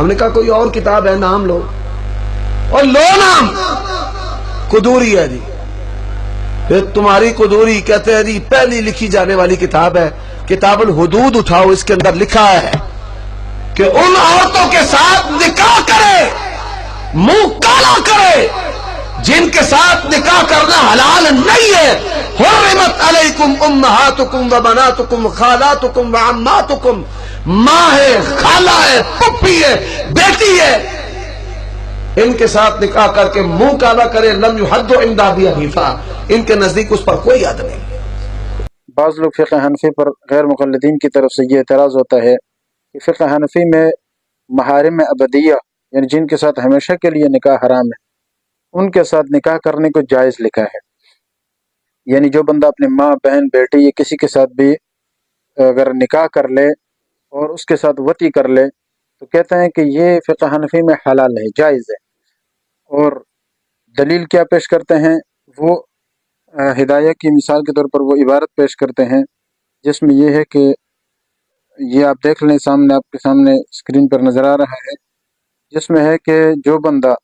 ہم نے کہا کوئی اور کتاب ہے نام لو، اور لو نام، قدوری ہے جی۔ پھر تمہاری قدوری کہتے ہیں جی پہلی لکھی جانے والی کتاب ہے کتاب الحدود، اٹھاؤ، اس کے اندر لکھا ہے کہ ان عورتوں کے ساتھ نکاح کرے، منہ کالا کرے جن کے ساتھ نکاح کرنا حلال نہیں ہے۔ حرمت علیکم امہاتکم و بناتکم خالاتکم و عماتکم، ماں ہے، خالہ ہے، پھپھی ہے، بیٹی ہے، ان کے ساتھ نکاح کر کے منہ کالا کرے۔ لم یحد عند ابی حنیفہ، ان کے نزدیک اس پر کوئی حد نہیں۔ بعض لوگ فقہ حنفی پر غیر مقلدین کی طرف سے یہ اعتراض ہوتا ہے کہ فقہ حنفی میں محارم ابدیہ یعنی جن کے ساتھ ہمیشہ کے لیے نکاح حرام ہے، ان کے ساتھ نکاح کرنے کو جائز لکھا ہے۔ یعنی جو بندہ اپنے ماں، بہن، بیٹی یا کسی کے ساتھ بھی اگر نکاح کر لے اور اس کے ساتھ وطی کر لے تو کہتے ہیں کہ یہ فقہ حنفی میں حلال ہے، جائز ہے۔ اور دلیل کیا پیش کرتے ہیں؟ وہ ہدایہ کی مثال کے طور پر وہ عبارت پیش کرتے ہیں جس میں یہ ہے کہ یہ آپ دیکھ لیں، سامنے آپ کے سامنے اسکرین پر نظر آ رہا ہے، جس میں ہے کہ جو بندہ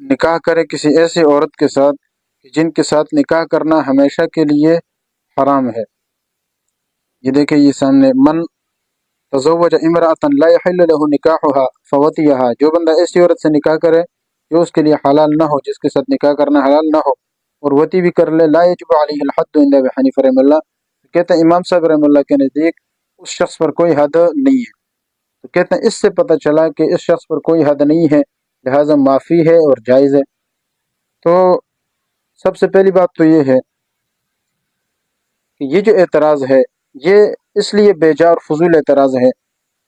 نکاح کرے کسی ایسی عورت کے ساتھ جن کے ساتھ نکاح کرنا ہمیشہ کے لیے حرام ہے۔ یہ دیکھیں، یہ سامنے، من تزوج امرأة لا يحل له نکاحها فوطیها، جو بندہ ایسی عورت سے نکاح کرے جو اس کے لیے حلال نہ ہو، جس کے ساتھ نکاح کرنا حلال نہ ہو، اور وطی بھی کر لے، لا یجب علیہ الحد عند ابی حنیفہ رحمہ اللہ، کہتے ہیں امام صاحب رحمہ اللہ کے نزدیک اس شخص پر کوئی حد نہیں ہے۔ تو کہتے ہیں اس سے پتہ چلا کہ اس شخص پر کوئی حد نہیں ہے، لہٰذا معافی ہے اور جائز ہے۔ تو سب سے پہلی بات تو یہ ہے کہ یہ جو اعتراض ہے یہ اس لیے بے جا اور فضول اعتراض ہے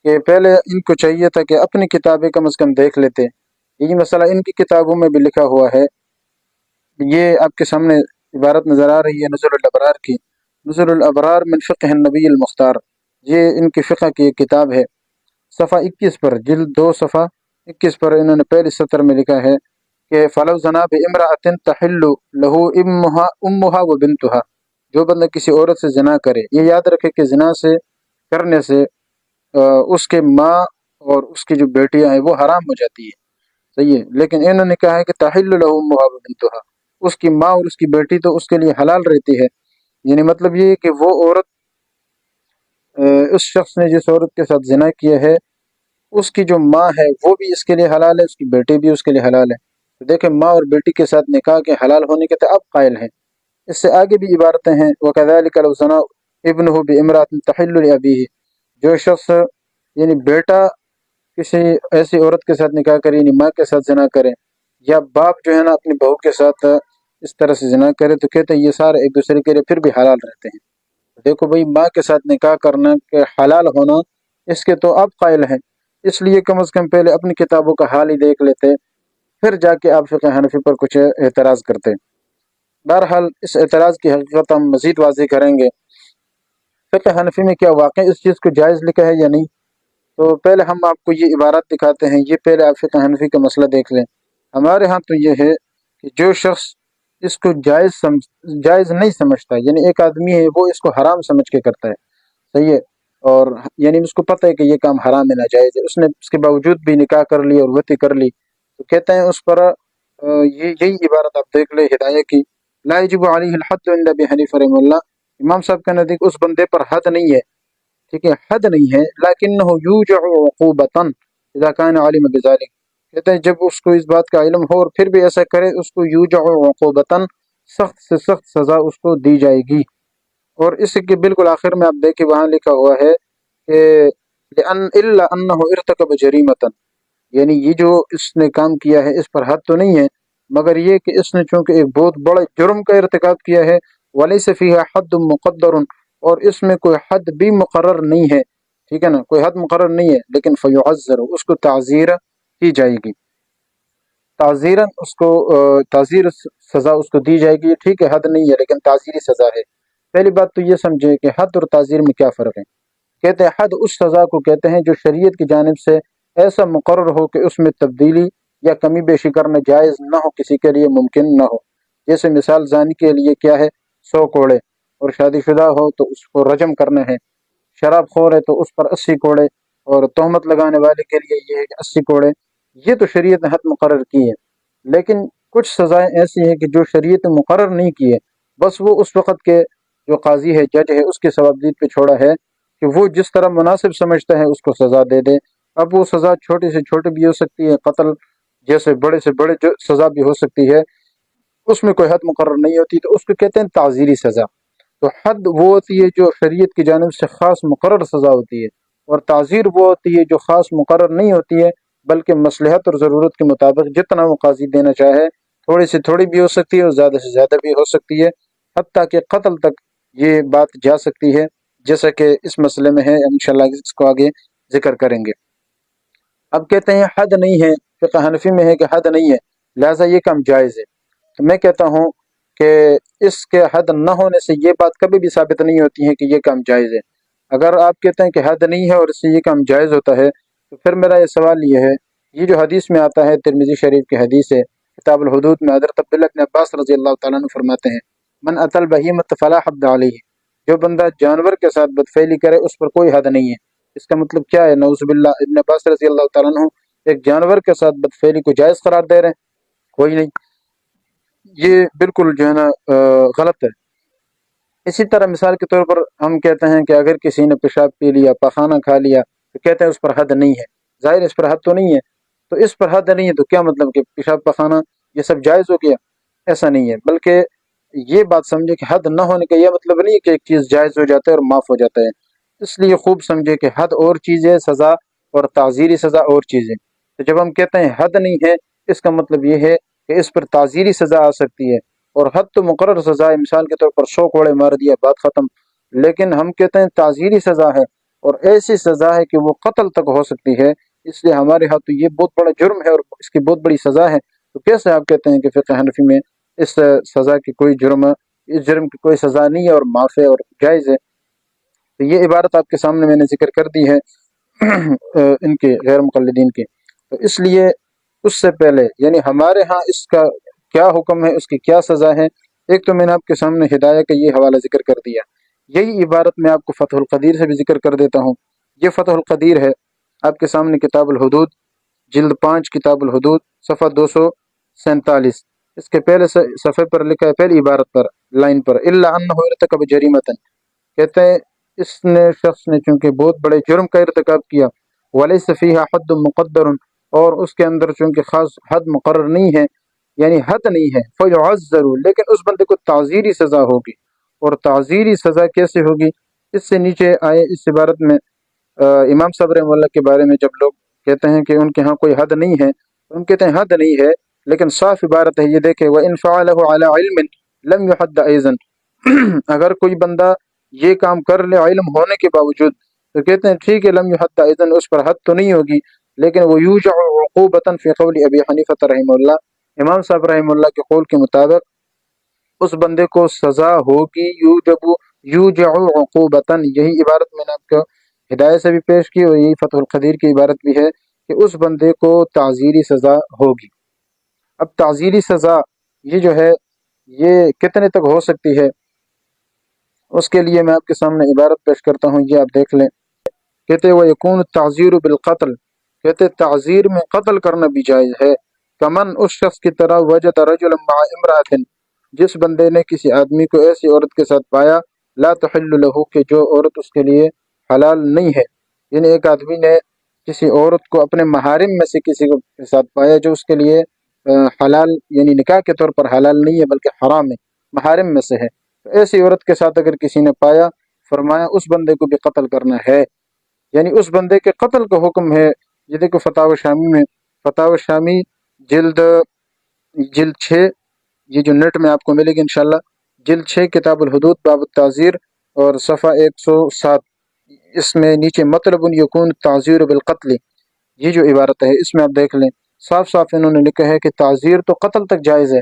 کہ پہلے ان کو چاہیے تھا کہ اپنی کتابیں کم از کم دیکھ لیتے۔ یہ مسئلہ ان کی کتابوں میں بھی لکھا ہوا ہے، یہ آپ کے سامنے عبارت نظر آ رہی ہے نزل الابرار کی، نزل الابرار من فقہ النبی المختار، یہ ان کی فقہ کی ایک کتاب ہے۔ صفحہ 21 پر، جلد 2 صفحہ 21 پر انہوں نے پہلی سطر میں لکھا ہے کہ فلو زنا بامرأۃ تحل له امها و بنتها، جو بندہ کسی عورت سے زنا کرے، یہ یاد رکھے کہ زنا سے کرنے سے اس کے ماں اور اس کی جو بیٹیاں ہیں وہ حرام ہو جاتی ہے، صحیح ہے، لیکن انہوں نے کہا ہے کہ تحل له امها و بنتها، اس کی ماں اور اس کی بیٹی تو اس کے لیے حلال رہتی ہے۔ یعنی مطلب یہ ہے کہ وہ عورت، اس شخص نے جس عورت کے ساتھ زنا کیا ہے اس کی جو ماں ہے وہ بھی اس کے لیے حلال ہے، اس کی بیٹی بھی اس کے لیے حلال ہے۔ تو دیکھیں ماں اور بیٹی کے ساتھ نکاح کے حلال ہونے کے تو اب قائل ہیں۔ اس سے آگے بھی عبارتیں ہیں، وَكَذَلِكَ لَوْ زَنَا ابْنُهُ بِامْرَأَةٍ تَحِلُّ لِأَبِيهِ، جو شخص یعنی بیٹا کسی ایسی عورت کے ساتھ نکاح کرے، یعنی ماں کے ساتھ زنا کرے، یا باپ جو ہے نا اپنی بہو کے ساتھ اس طرح سے زنا کرے، تو کہتے ہیں یہ سارے ایک دوسرے کے لیے پھر بھی حلال رہتے ہیں۔ دیکھو بھئی، ماں کے ساتھ نکاح کرنا کے حلال ہونا اس کے تو اب قائل ہیں، اس لیے کم از کم پہلے اپنی کتابوں کا حال ہی دیکھ لیتے، پھر جا کے آپ فقہ حنفی پر کچھ اعتراض کرتے۔ بہرحال اس اعتراض کی حقیقت ہم مزید واضح کریں گے۔ فقہ حنفی میں کیا واقعی اس چیز کو جائز لکھا ہے یا نہیں؟ تو پہلے ہم آپ کو یہ عبارت دکھاتے ہیں، یہ پہلے آپ فقہ حنفی کا مسئلہ دیکھ لیں۔ ہمارے ہاں تو یہ ہے کہ جو شخص اس کو جائز نہیں سمجھتا، یعنی ایک آدمی ہے وہ اس کو حرام سمجھ کے کرتا ہے، صحیح ہے، اور یعنی اس کو پتہ ہے کہ یہ کام حرام ہے، ناجائز ہے، اس نے اس کے باوجود بھی نکاح کر لی اور وطی کر لی، تو کہتے ہیں اس پر یہی عبارت آپ دیکھ لیں ہدایہ کی، لا یجب علیہ الحد عند ابی حنیفہ رحمہ اللہ، امام صاحب کے نزدیک اس بندے پر حد نہیں ہے، ٹھیک ہے، حد نہیں ہے، لیکنہ یوجع عقوبۃ اذا کان علم بذلک، کہتے ہیں جب اس کو اس بات کا علم ہو اور پھر بھی ایسا کرے، اس کو یوجع عقوبۃ، سخت سے سخت سزا اس کو دی جائے گی۔ اور اس کے بالکل آخر میں آپ دیکھیں وہاں لکھا ہوا ہے کہ الا انہ ارتکب جریمۃ، یعنی یہ جو اس نے کام کیا ہے اس پر حد تو نہیں ہے، مگر یہ کہ اس نے چونکہ ایک بہت بڑے جرم کا ارتکاب کیا ہے، ولیس فیہا حد مقدر، اور اس میں کوئی حد بھی مقرر نہیں ہے، ٹھیک ہے نا، کوئی حد مقرر نہیں ہے، لیکن فیعذر، اس کو تعزیر کی جائے گی، تعزیراً اس کو تعزیر سزا اس کو دی جائے گی، ٹھیک ہے، حد نہیں ہے لیکن تعزیری سزا ہے۔ پہلی بات تو یہ سمجھے کہ حد اور تعزیر میں کیا فرق ہے۔ کہتے ہیں حد اس سزا کو کہتے ہیں جو شریعت کی جانب سے ایسا مقرر ہو کہ اس میں تبدیلی یا کمی بیشی کرنا جائز نہ ہو، کسی کے لیے ممکن نہ ہو۔ جیسے مثال زانی کے لیے کیا ہے 100 کوڑے، اور شادی شدہ ہو تو اس کو رجم کرنا ہے، شراب خور ہے تو اس پر 80 کوڑے، اور تہمت لگانے والے کے لیے یہ ہے کہ 80 کوڑے، یہ تو شریعت نے حد مقرر کی ہے۔ لیکن کچھ سزائیں ایسی ہیں کہ جو شریعت نے مقرر نہیں کی ہے، بس وہ اس وقت کے جو قاضی ہے، جج ہے، اس کے ثوابدید پہ چھوڑا ہے کہ وہ جس طرح مناسب سمجھتا ہے اس کو سزا دے دے۔ اب وہ سزا چھوٹی سے چھوٹی بھی ہو سکتی ہے، قتل جیسے بڑے سے بڑے جو سزا بھی ہو سکتی ہے، اس میں کوئی حد مقرر نہیں ہوتی، تو اس کو کہتے ہیں تعزیری سزا۔ تو حد وہ ہوتی ہے جو شریعت کی جانب سے خاص مقرر سزا ہوتی ہے، اور تعزیر وہ ہوتی ہے جو خاص مقرر نہیں ہوتی ہے، بلکہ مصلحت اور ضرورت کے مطابق جتنا وہ قاضی دینا چاہے، تھوڑی سے تھوڑی بھی ہو سکتی ہے اور زیادہ سے زیادہ بھی ہو سکتی ہے، حتیٰ کہ قتل تک یہ بات جا سکتی ہے، جیسا کہ اس مسئلے میں ہے، انشاءاللہ اس کو آگے ذکر کریں گے۔ اب کہتے ہیں حد نہیں ہے، فقہ حنفی میں ہے کہ حد نہیں ہے، لہٰذا یہ کام جائز ہے۔ تو میں کہتا ہوں کہ اس کے حد نہ ہونے سے یہ بات کبھی بھی ثابت نہیں ہوتی ہے کہ یہ کام جائز ہے۔ اگر آپ کہتے ہیں کہ حد نہیں ہے اور اس سے یہ کام جائز ہوتا ہے، تو پھر میرا یہ سوال یہ ہے، یہ جو حدیث میں آتا ہے، ترمذی شریف کی حدیث ہے، کتاب الحدود میں حضرت عبداللہ بن عباس رضی اللہ تعالیٰ عنہ فرماتے ہیں، من اتل بہیمۃ فلا حد علیہ، جو بندہ جانور کے ساتھ بدفعلی کرے اس پر کوئی حد نہیں ہے۔ اس کا مطلب کیا ہے؟ نعوذ باللہ، ابن عباس رضی اللہ تعالیٰ عنہ ایک جانور کے ساتھ بدفعلی کو جائز قرار دے رہے ہیں؟ کوئی نہیں، یہ بالکل جو ہے نا غلط ہے۔ اسی طرح مثال کے طور پر ہم کہتے ہیں کہ اگر کسی نے پیشاب پی لیا، پاخانہ کھا لیا، تو کہتے ہیں اس پر حد نہیں ہے۔ ظاہر اس پر حد تو نہیں ہے، تو اس پر حد نہیں ہے تو کیا مطلب کہ پیشاب پاخانہ یہ سب جائز ہو گیا؟ ایسا نہیں ہے، بلکہ یہ بات سمجھے کہ حد نہ ہونے کا یہ مطلب نہیں ہے کہ ایک چیز جائز ہو جاتا ہے اور معاف ہو جاتا ہے۔ اس لیے خوب سمجھے کہ حد اور چیز ہے، سزا اور تعزیری سزا اور چیز ہے۔ تو جب ہم کہتے ہیں حد نہیں ہے، اس کا مطلب یہ ہے کہ اس پر تعزیری سزا آ سکتی ہے، اور حد تو مقرر سزا ہے، مثال کے طور پر 100 کوڑے مار دیا، بات ختم۔ لیکن ہم کہتے ہیں تعزیری سزا ہے، اور ایسی سزا ہے کہ وہ قتل تک ہو سکتی ہے۔ اس لیے ہمارے ہاں تو یہ بہت بڑا جرم ہے اور اس کی بہت بڑی سزا ہے۔ تو کیسے آپ کہتے ہیں کہ فقہ حنفی میں اس سزا کی کوئی جرم، اس جرم کی کوئی سزا نہیں ہے اور معاف ہے اور جائز ہے؟ تو یہ عبارت آپ کے سامنے میں نے ذکر کر دی ہے ان کے غیر مقلدین کے۔ تو اس لیے اس سے پہلے یعنی ہمارے ہاں اس کا کیا حکم ہے، اس کی کیا سزا ہے، ایک تو میں نے آپ کے سامنے ہدایہ کا یہ حوالہ ذکر کر دیا۔ یہی عبارت میں آپ کو فتح القدیر سے بھی ذکر کر دیتا ہوں۔ یہ فتح القدیر ہے آپ کے سامنے، کتاب الحدود جلد 5، کتاب الحدود صفحہ 247۔ اس کے پہلے صفحے پر لکھا ہے، پہلی عبارت پر، لائن پر، الا انہ ارتکب جریمۃ، کہتے ہیں اس نے شخص نے چونکہ بہت بڑے جرم کا ارتکاب کیا، ولیس فیہا حد مقدر، اور اس کے اندر چونکہ خاص حد مقرر نہیں ہے، یعنی حد نہیں ہے، فیعذر، لیکن اس بندے کو تعزیری سزا ہوگی۔ اور تعزیری سزا کیسے ہوگی؟ اس سے نیچے آئے اس عبارت میں امام صاحب رحمہ اللہ کے بارے میں جب لوگ کہتے ہیں کہ ان کے ہاں کوئی حد نہیں ہے، ان کہتے ہیں حد نہیں ہے، لیکن صاف عبارت ہے، یہ دیکھیں، وَإِن فَعَلَهُ عَلَى عِلْمٍ لَمْ يُحَدَّ أَيْضًا، اگر کوئی بندہ یہ کام کر لے علم ہونے کے باوجود، تو کہتے ہیں ٹھیک ہے، لم يحد اذن، اس پر حد تو نہیں ہوگی، لیکن وہ یوجع عقوبۃ فی قول ابی حنیفہ رحمہ اللہ، امام صاحب رحمہ اللہ کے قول کے مطابق اس بندے کو سزا ہوگی، یوجع عقوبۃ، یہی عبارت میں نے آپ کو ہدایت سے بھی پیش کی، اور یہی فتح القدیر کی عبارت بھی ہے کہ اس بندے کو تعزیری سزا ہوگی۔ اب تعزیری سزا یہ جو ہے یہ کتنے تک ہو سکتی ہے، اس کے لیے میں آپ کے سامنے عبارت پیش کرتا ہوں، یہ آپ دیکھ لیں۔ کہتے وہ یکون التعزیر بالقتل، کہتے تعزیر میں قتل کرنا بھی جائز ہے، کمن، اس شخص کی طرح وجد رجلا مع امرأۃ، جس بندے نے کسی آدمی کو ایسی عورت کے ساتھ پایا، لا تحل له، کہ جو عورت اس کے لیے حلال نہیں ہے، یعنی ایک آدمی نے کسی عورت کو اپنے محارم میں سے کسی کے ساتھ پایا جو اس کے لیے حلال، یعنی نکاح کے طور پر حلال نہیں ہے بلکہ حرام ہے، محارم میں سے ہے، تو ایسی عورت کے ساتھ اگر کسی نے پایا، فرمایا اس بندے کو بھی قتل کرنا ہے، یعنی اس بندے کے قتل کا حکم ہے۔ یہ دیکھو فتاوی شامی میں، فتاوی شامی جلد 6، یہ جو نیٹ میں آپ کو ملے گی انشاءاللہ، جلد 6 کتاب الحدود باب التعزیر اور صفحہ 107، اس میں نیچے مطلب یکون تعزیر بالقتل، یہ جو عبارت ہے اس میں آپ دیکھ لیں، صاف صاف انہوں نے لکھا ہے کہ تعزیر تو قتل تک جائز ہے،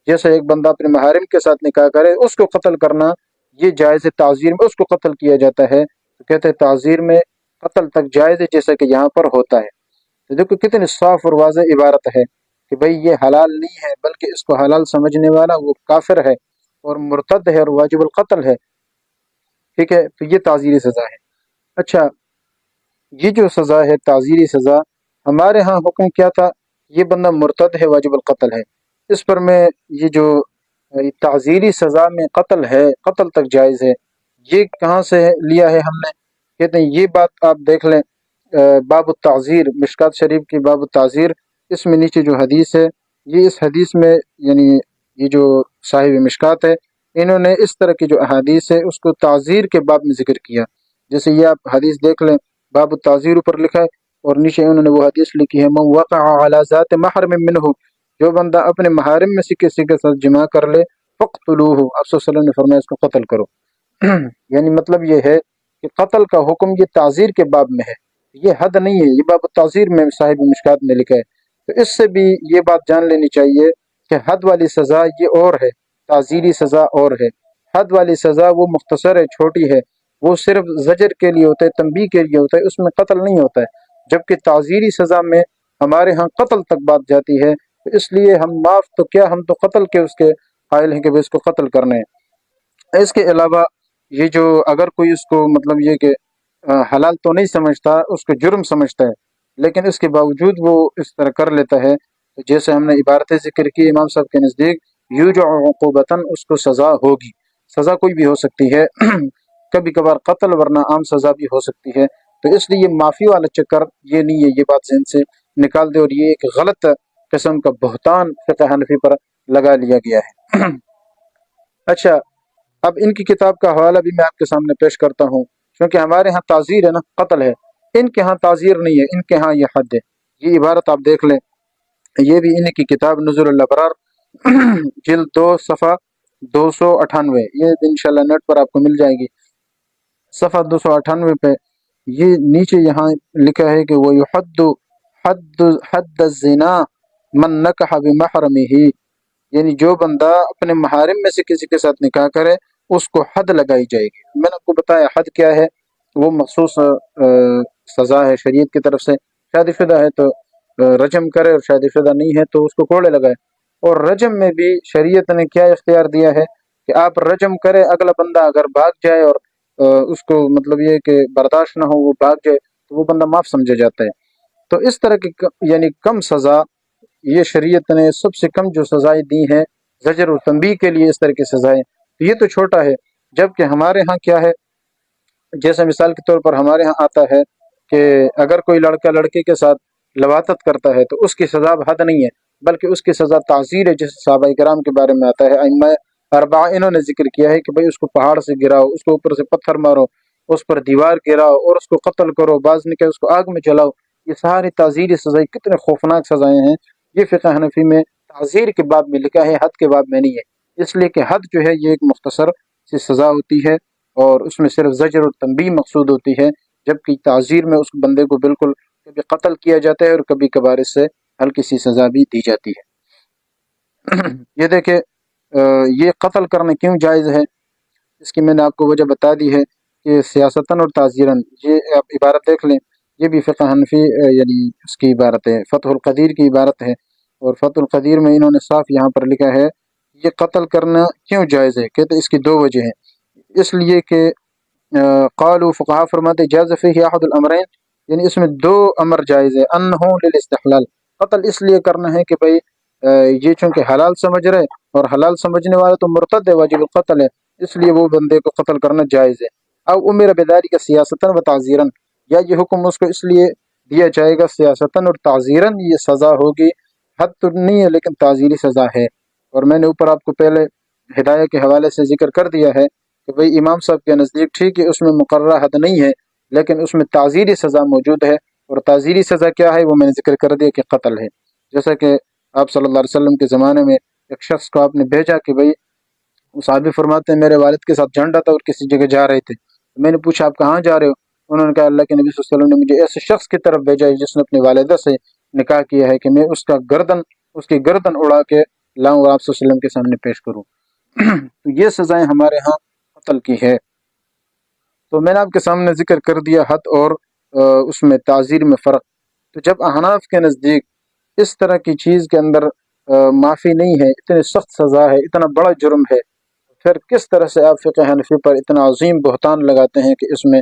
جیسے ایک بندہ اپنے محارم کے ساتھ نکاح کرے اس کو قتل کرنا یہ جائز ہے، تعزیر میں اس کو قتل کیا جاتا ہے، تو کہتے ہیں تعزیر میں قتل تک جائز ہے، جیسا کہ یہاں پر ہوتا ہے۔ تو دیکھو کتنی صاف اور واضح عبارت ہے کہ بھئی یہ حلال نہیں ہے، بلکہ اس کو حلال سمجھنے والا وہ کافر ہے اور مرتد ہے اور واجب القتل ہے، ٹھیک ہے، تو یہ تعزیری سزا ہے۔ اچھا، یہ جو سزا ہے تعزیری سزا، ہمارے ہاں حکم کیا تھا، یہ بندہ مرتد ہے، واجب القتل ہے، اس پر میں یہ جو تعزیری سزا میں قتل ہے، قتل تک جائز ہے، یہ کہاں سے لیا ہے ہم نے؟ کہتے ہیں یہ بات آپ دیکھ لیں باب التعزیر، مشکات شریف کی باب التعزیر، اس میں نیچے جو حدیث ہے، یہ اس حدیث میں یعنی یہ جو صاحب مشکات ہے انہوں نے اس طرح کی جو احادیث ہے اس کو تعزیر کے باب میں ذکر کیا۔ جیسے یہ آپ حدیث دیکھ لیں، باب التعزیر اوپر لکھا ہے اور نیچے انہوں نے وہ حدیث لکھی ہے، من وقع علی ذات محرم منہ، جو بندہ اپنے محارم میں سے کسی کے ساتھ جماع کر لے، فقتلوہ، آپ صلی اللہ علیہ وسلم نے فرمایا اس کو قتل کرو۔ یعنی مطلب یہ ہے کہ قتل کا حکم یہ تعزیر کے باب میں ہے، یہ حد نہیں ہے، یہ باب التعزیر میں صاحب مشکات میں لکھا ہے۔ تو اس سے بھی یہ بات جان لینی چاہیے کہ حد والی سزا یہ اور ہے، تعزیری سزا اور ہے۔ حد والی سزا وہ مختصر ہے، چھوٹی ہے، وہ صرف زجر کے لیے ہوتا ہے، تنبیہ کے لیے ہوتا ہے، اس میں قتل نہیں ہوتا ہے، جبکہ تعزیری سزا میں ہمارے ہاں قتل تک بات جاتی ہے۔ تو اس لیے ہم معاف تو کیا، ہم تو قتل کے اس کے قائل ہیں کہ اس کو قتل کرنے ہیں۔ اس کے علاوہ یہ جو اگر کوئی اس کو مطلب یہ کہ حلال تو نہیں سمجھتا، اس کو جرم سمجھتا ہے، لیکن اس کے باوجود وہ اس طرح کر لیتا ہے، جیسے ہم نے عبارتیں ذکر کی امام صاحب کے نزدیک، یو جو عقوبتاً، اس کو سزا ہوگی، سزا کوئی بھی ہو سکتی ہے، کبھی کبھار قتل، ورنہ عام سزا بھی ہو سکتی ہے۔ تو اس لیے معافی والا چکر یہ نہیں ہے، یہ بات ذہن سے نکال دے، اور یہ ایک غلط قسم کا بہتان فقہ حنفی پر لگا لیا گیا ہے۔ اچھا، اب ان کی کتاب کا حوالہ بھی میں آپ کے سامنے پیش کرتا ہوں، کیونکہ ہمارے ہاں تعزیر ہے نا، قتل ہے، ان کے ہاں تعزیر نہیں ہے، ان کے ہاں یہ حد ہے۔ یہ عبارت آپ دیکھ لیں، یہ بھی ان کی کتاب نزول الابرار جلد 2 صفحہ 298، یہ انشاءاللہ نیٹ پر آپ کو مل جائے گی، صفحہ 298 پہ یہ نیچے یہاں لکھا ہے کہ وہ یحد حد الزنا من نکح بمحرمہ، یعنی جو بندہ اپنے محارم میں سے کسی کے ساتھ نکاح کرے اس کو حد لگائی جائے گی۔ میں نے آپ کو بتایا حد کیا ہے، وہ مخصوص سزا ہے شریعت کی طرف سے، شادی شدہ ہے تو رجم کرے، اور شادی شدہ نہیں ہے تو اس کو کوڑے لگائے۔ اور رجم میں بھی شریعت نے کیا اختیار دیا ہے کہ آپ رجم کرے، اگلا بندہ اگر بھاگ جائے اور اس کو مطلب یہ کہ برداشت نہ ہو، وہ بھاگ جائے، تو وہ بندہ معاف سمجھا جاتا ہے۔ تو اس طرح کی یعنی کم سزا یہ شریعت نے سب سے کم جو سزائیں دی ہیں زجر و تنبیہ کے لیے، اس طرح کی سزائیں، یہ تو چھوٹا ہے۔ جبکہ ہمارے ہاں کیا ہے، جیسے مثال کے طور پر ہمارے ہاں آتا ہے کہ اگر کوئی لڑکا لڑکی کے ساتھ لواطت کرتا ہے تو اس کی سزا حد نہیں ہے، بلکہ اس کی سزا تعزیر ہے، جس صحابہ کرام کے بارے میں آتا ہے، ائمہ اربعہ انہوں نے ذکر کیا ہے کہ بھئی اس کو پہاڑ سے گراؤ، اس کو اوپر سے پتھر مارو، اس پر دیوار گراؤ اور اس کو قتل کرو، بعض نے کہ اس کو آگ میں جلاؤ۔ یہ ساری تعزیری سزائیں، کتنے خوفناک سزائیں ہیں، یہ فقہ حنفی میں تعزیر کے باب میں لکھا ہے، حد کے باب میں نہیں ہے۔ اس لیے کہ حد جو ہے یہ ایک مختصر سی سزا ہوتی ہے اور اس میں صرف زجر اور تنبیہ مقصود ہوتی ہے، جبکہ تعزیر میں اس بندے کو بالکل کبھی قتل کیا جاتا ہے اور کبھی کبھار اس سے ہلکی سی سزا بھی دی جاتی ہے۔ یہ دیکھیں یہ قتل کرنا کیوں جائز ہے، اس کی میں نے آپ کو وجہ بتا دی ہے کہ سیاستاً اور تعزیراً، یہ آپ عبارت دیکھ لیں، یہ بھی فقہ حنفی یعنی اس کی عبارت ہے، فتح القدیر کی عبارت ہے، اور فتح القدیر میں انہوں نے صاف یہاں پر لکھا ہے یہ قتل کرنا کیوں جائز ہے، کہتے اس کی 2 وجہ ہیں۔ اس لیے کہ قالوا فقہا فرماتے جاز فیہ احد الامرین، یعنی اس میں 2 امر جائز ہے، انہ للاستحلال، قتل اس لیے کرنا ہے کہ بھئی یہ چونکہ حلال سمجھ رہے، اور حلال سمجھنے والا تو مرتد ہے، واجب القتل ہے، اس لیے وہ بندے کو قتل کرنا جائز ہے۔ او امر بذالک سیاستاً و تعزیراً، یا یہ حکم اس کو اس لیے دیا جائے گا سیاستاً اور تعزیراً، یہ سزا ہوگی، حد تو نہیں ہے لیکن تعزیری سزا ہے۔ اور میں نے اوپر آپ کو پہلے ہدایہ کے حوالے سے ذکر کر دیا ہے کہ بھئی امام صاحب کے نزدیک ٹھیک ہے اس میں مقررہ حد نہیں ہے، لیکن اس میں تعزیری سزا موجود ہے، اور تعزیری سزا کیا ہے وہ میں نے ذکر کر دیا کہ قتل ہے۔ جیسا کہ آپ صلی اللہ علیہ وسلم کے زمانے میں ایک شخص کو آپ نے بھیجا کہ بھئی صحابی فرماتے ہیں میرے والد کے ساتھ جھنڈا تھا اور کسی جگہ جا رہے تھے، میں نے پوچھا آپ کہاں جا رہے ہو، انہوں نے کہا اللہ کے نبی صلی اللہ علیہ وسلم نے مجھے ایسے شخص کی طرف بھیجا ہے جس نے اپنی والدہ سے نکاح کیا ہے کہ میں اس کی گردن اڑا کے لاؤں اور آپ صلی اللہ علیہ وسلم کے سامنے پیش کروں۔ تو یہ سزائیں ہمارے ہاں قتل کی ہے۔ تو میں نے آپ کے سامنے ذکر کر دیا حد اور اس میں تعزیر میں فرق۔ تو جب احناف کے نزدیک اس طرح کی چیز کے اندر معافی نہیں ہے، اتنی سخت سزا ہے، اتنا بڑا جرم ہے، پھر کس طرح سے آپ فقہ حنفی پر اتنا عظیم بہتان لگاتے ہیں کہ اس میں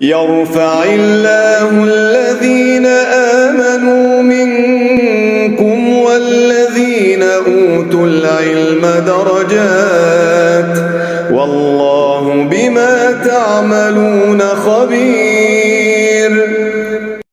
يرفع الله الذين آمنوا منكم والذين أوتوا العلم درجات والله بما تعملون خبير.